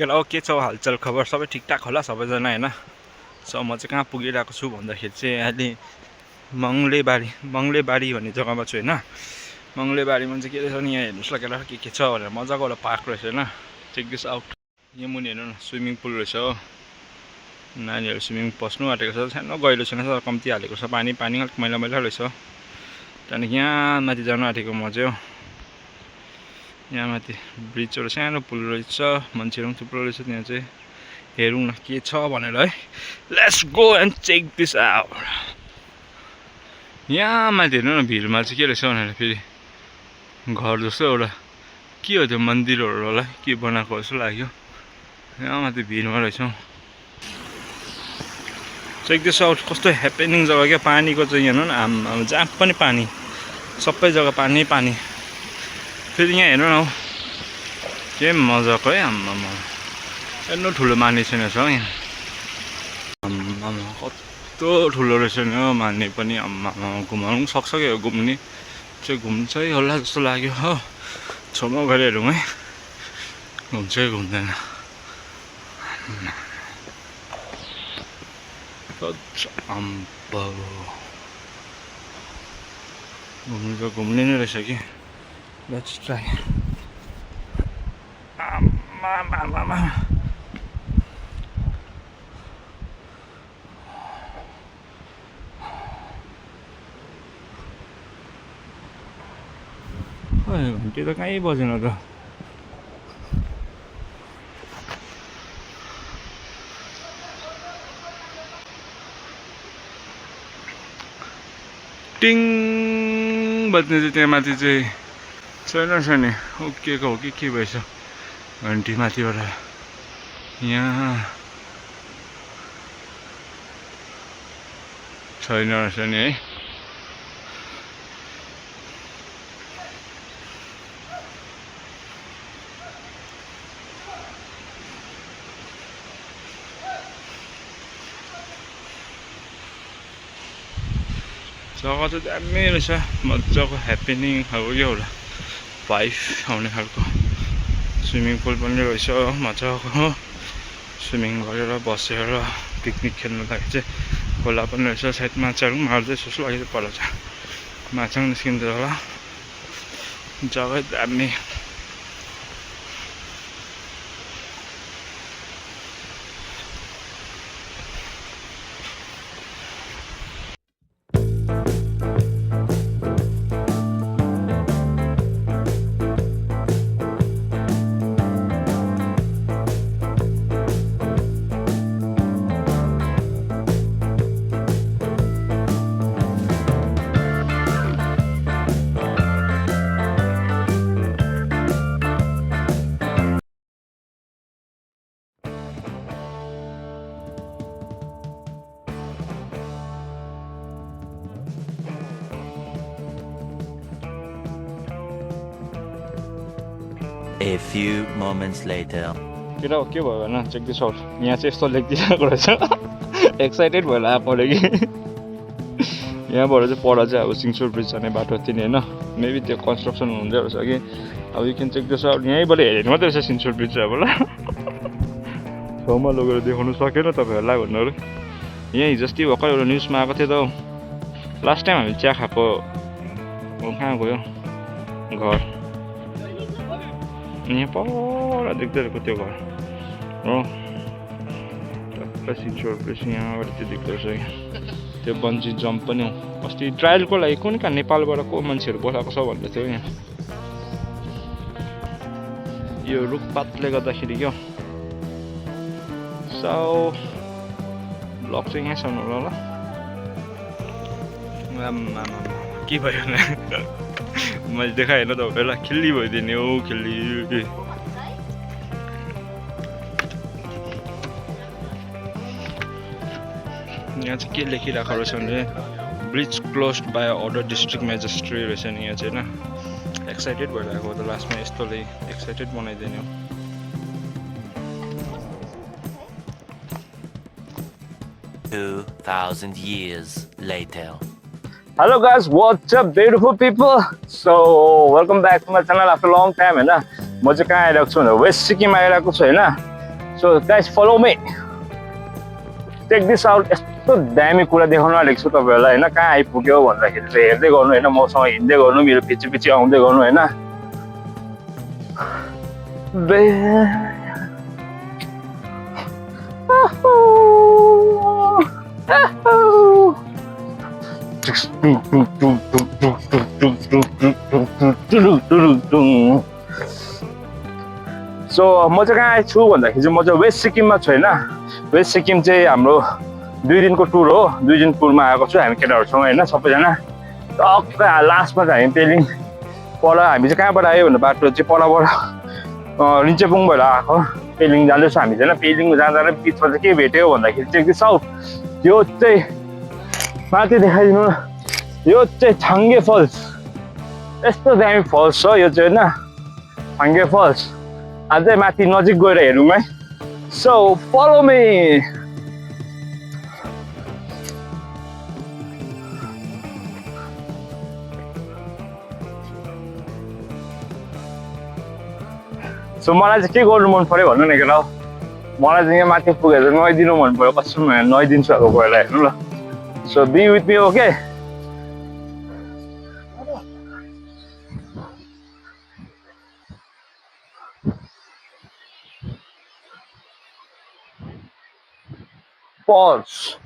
केटा के छ हालचाल खबर सबै ठिकठाक होला सबैजना हैन सो म चाहिँ कहाँ पुगिरहेको छु भन्दाखेरि चाहिँ अहिले मङ्गलेबारी भन्ने जग्गामा छु हैन मङ्गलेबारीमा चाहिँ के रहेछ नि यहाँ हेर्नुस् ल केटा के छ भनेर मजाको एउटा पार्क रहेछ हैन चेक दिस आउट यहाँ मुनि हेर्नु न स्विमिङ पुल रहेछ हो नानीहरू स्विमिङ पस्नु आँटेको छ सानो गहिलो छैन कम्ती हालेको छ पानी अलिक मैला मैला रहेछ त्यहाँदेखि यहाँ माथि जानु आँटेको म चाहिँ हो यहाँ माथि ब्रिजहरु सानो पुल रहेछ मान्छेहरु पनि थुप्रो रहेछ त्यहाँ चाहिँ हेरौँ न के छ भनेर है let's go and check this out यहाँ माथि हेर्नु न भिरमा चाहिँ के रहेछ भनेर फेरि घर जस्तो एउटा के हो त्यो मन्दिरहरु होला के बनाएको जस्तो लाग्यो यहाँ माथि भिरमा रहेछौँ चेक दिस आउट कस्तो ह्यापनिङ जग्गा क्या पानीको चाहिँ हेर्नु न आम जहाँ पनि पानी सबै जग्गा पानी फेरि यहाँ हेर्नु न के मजाको है आम्मामा हेर्नु ठुलो माने छैन छ यहाँ आम्मामा कस्तो ठुलो रहेछ नि हो माने पनि आम्मामा घुमाउनु पनि सक्छ क्या घुम्ने चाहिँ घुम्छै होला जस्तो लाग्यो हो छेउमा गएर हेरौँ है घुम्छ कि घुम्दैन घुम्नु त घुम्ने नै रहेछ कि लेट्स ट्राई आम्मामा घन्टी त कहीँ बजेन त टिङ बज्ने चाहिँ त्यहाँ माथि चाहिँ छैन नि उक्किएको हो कि के भएछ घन्टी माथिबाट यहाँ छैन रहेछ नि है जग्गा चाहिँ दामी रहेछ मजाको ह्याप्पनिङ अब यो होला भाइब आउने खालको स्विमिङ पुल पनि रहेछ मजाको स्विमिङ गरेर बसेर पिकनिक खेल्नु लागि चाहिँ खोला पनि रहेछ सायद माछाहरू पनि मार्दै जस्तो लाग्यो पर चाहिँ माछा पनि निस्किन्छ होला जग्गा दामी A few moments later. के भयो भन चेक दिस आउट यहाँ चाहिँ यस्तो लेखिदिएको रहेछ एक्साइटेड भएर आएकोले कि यहाँबाट चाहिँ पर चाहिँ अब सिङसोर ब्रिज जाने बाटो थियो नि होइन मेबी त्यो कन्स्ट्रक्सन हुँदै रहेछ कि अब you can check this out यहीँबाट हेरेको मात्रै रहेछ सिङसोर ब्रिज चाहिँ अब ल छेउमा लगेर देखाउनु सकेन तपाईँहरूलाई भन्नुहरू यहीँ हिजोस्ति भर्खर एउटा न्युजमा आएको थियो त लास्ट टाइम हामी चिया खाएको कहाँ गयो घर यहाँ पर देख्दै रहेको त्यो घर हो सिङसोर ब्रिज यहाँबाट त्यो देख्दो रहेछ त्यो बन्जी जम्प पनि हो अस्ति ट्रायलको लागि कुन कहाँ नेपालबाट को मान्छेहरू बोलाएको छ भन्दै थियो यहाँ यो रुखपातले गर्दाखेरि क्या सो ब्लग चाहिँ यहाँ सुन्नु होला ल के भयो मैले देखाएँ होइन तपाईँलाई खिल्ली भइदिने हो खिल्ली यहाँ चाहिँ के लेखिरहेको रहेछ भने bridge closed by order district magistrate रहेछ नि यहाँ चाहिँ होइन एक्साइटेड भइरहेको त लास्टमा यस्तोले एक्साइटेड बनाइदिने हो 2,000 years later. Hello guys, what's up beautiful people? So welcome back to my channel after a long time हैन म चाहिँ कहाँ आइरहेको छु भने वेस्ट सिक्किम आइरहेको छु हैन So guys, follow me. Check this out. यस्तो दामी कुरा देखाउन आलेको छु तपाईँहरूलाई होइन, कहाँ आइपुग्यो भन्दाखेरि चाहिँ हेर्दै गर्नु होइन, मसँग हिँड्दै गर्नु, मेरो पछि पछि आउँदै गर्नु होइन। सो म चाहिँ कहाँ आएको छु भन्दाखेरि चाहिँ म चाहिँ वेस्ट सिक्किममा छु होइन। वेस्ट सिक्किम चाहिँ हाम्रो 2 दिनको टुर हो। 2 दिन टुरमा आएको छु हामी केटाहरूसँग होइन, सबैजना। टक्क लास्टमा चाहिँ हामी पेलिङ पर, हामी चाहिँ कहाँबाट आयो भने बाटो चाहिँ परबाट रिन्चेपुङ भएर आएको, पेलिङ जाँदैछौँ हामी चाहिँ होइन। पेलिङ जाँदा बिचमा चाहिँ के भेट्यो भन्दाखेरि चाहिँ साउथ, यो चाहिँ माथि देखाइदिनु न, यो चाहिँ छाङ्गे फल्स। यस्तो दामी फल्स छ यो चाहिँ होइन, छाङ्गे फल्स। अझै माथि नजिक गएर हेरौँ है। So follow me. सो मलाई चाहिँ के गर्नु मन पर्यो भन्नु न केटा, मलाई चाहिँ यहाँ माथि पुगेर नुहाइदिनु मन पर्यो, कसम नुहाइदिन्छु अब गएर हेर्नु ल। So be with me okay. Pause.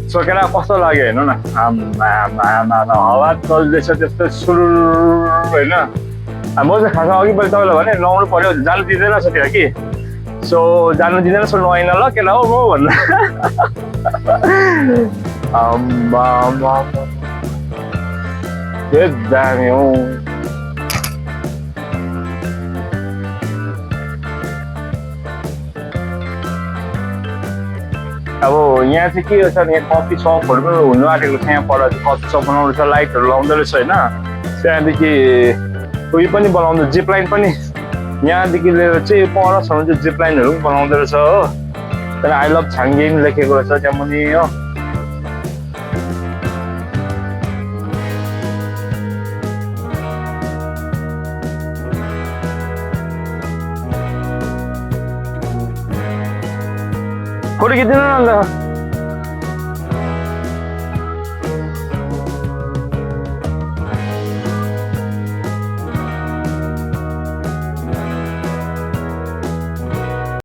So केटा कस्तो लाग्यो हेर्नु न, हावा चल्दैछ त्यस्तो सुरुर होइन। म चाहिँ खासमा अघि पहिले तपाईँलाई भने नुहाउनु पर्यो, जानु दिँदैन रहेछ त्यहाँ कि। सो जानु दिँदैन रहेछ, नुहाइन ल केटा हो म भन्नु। के दामी हो। अब यहाँ चाहिँ के छ, यहाँ कफी सपहरू पनि हुनु आँटेको छ, यहाँ पर कफी सप बनाउँदैछ, लाइटहरू लाउँदो रहेछ होइन। त्यहाँदेखि उयो पनि बनाउँदो, जिप लाइन पनि यहाँदेखि लिएर चाहिँ परसम्म चाहिँ जिप लाइनहरू पनि बनाउँदो रहेछ हो। त्यहाँदेखि आई लभ छाङ्गे पनि लेखेको रहेछ त्यहाँ मुनि हो। फोटो खिचिदिनु न अन्त।